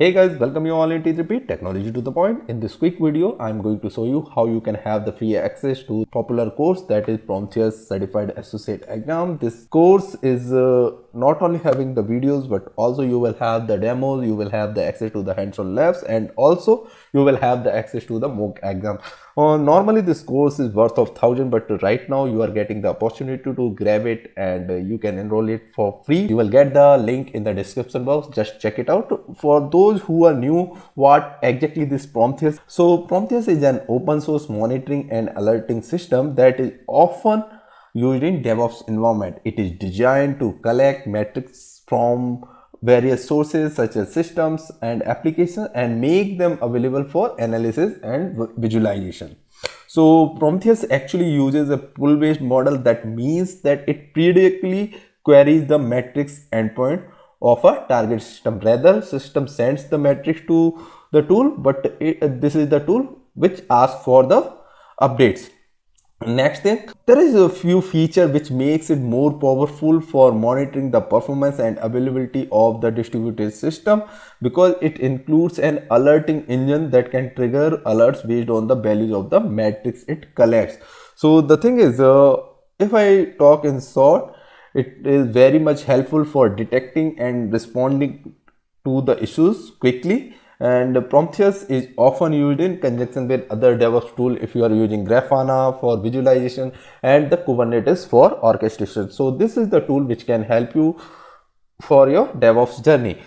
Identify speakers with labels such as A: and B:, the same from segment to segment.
A: Hey guys, welcome you all in T3P Technology to the Point. In this quick video, I'm going to show you how you can have the free access to popular course that is Prometheus Certified Associate Exam. This course is not only having the videos, but also you will have the demos, you will have the access to the hands-on labs, and also you will have the access to the mock exam. Normally this course is worth of 1,000, but right now you are getting the opportunity to grab it and you can enroll it for free. You will get the link in the description box. Just check it out. For those who are new, what exactly this Prometheus? So Prometheus is an open source monitoring and alerting system that is often used in DevOps environment. It is designed to collect metrics from various sources such as systems and applications and make them available for analysis and visualization. So Prometheus actually uses a pull-based model. That means that it periodically queries the metrics endpoint of a target system. Rather, system sends the metrics to the tool, but this is the tool which asks for the updates. Next thing, there is a few features which makes it more powerful for monitoring the performance and availability of the distributed system, because it includes an alerting engine that can trigger alerts based on the values of the metrics it collects. So the thing is, if I talk in short, it is very much helpful for detecting and responding to the issues quickly. And Prometheus is often used in conjunction with other DevOps tool if you are using Grafana for visualization and the Kubernetes for orchestration. So this is the tool which can help you for your DevOps journey.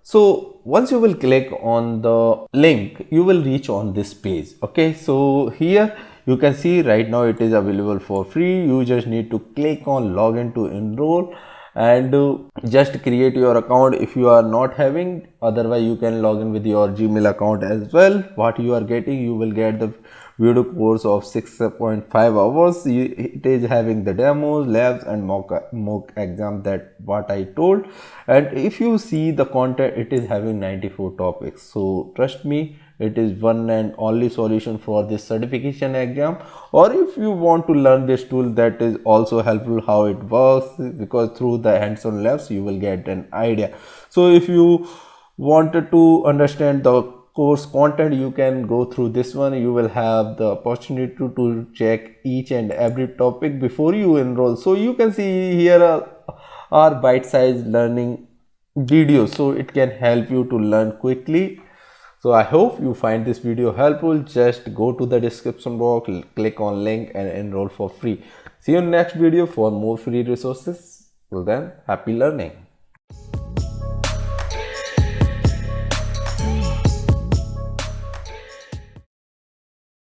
A: So once you will click on the link, you will reach on this page. Okay, so here you can see right now it is available for free. You just need to click on login to enroll and just create your account if you are not having. Otherwise you can log in with your Gmail account as well. What you are getting, you will get the video course of 6.5 hours. It is having the demos, labs and mock exam, that what I told. And if you see the content, it is having 94 topics. So trust me, it is one and only solution for this certification exam. Or if you want to learn this tool, that is also helpful how it works, because through the hands-on labs you will get an idea. So if you wanted to understand the course content, you can go through this one. You will have the opportunity to check each and every topic before you enroll. So you can see here are bite-sized learning videos, so it can help you to learn quickly. So I hope you find this video helpful. Just go to the description box, click on link and enroll for free. See you in next video for more free resources. Till then, happy learning.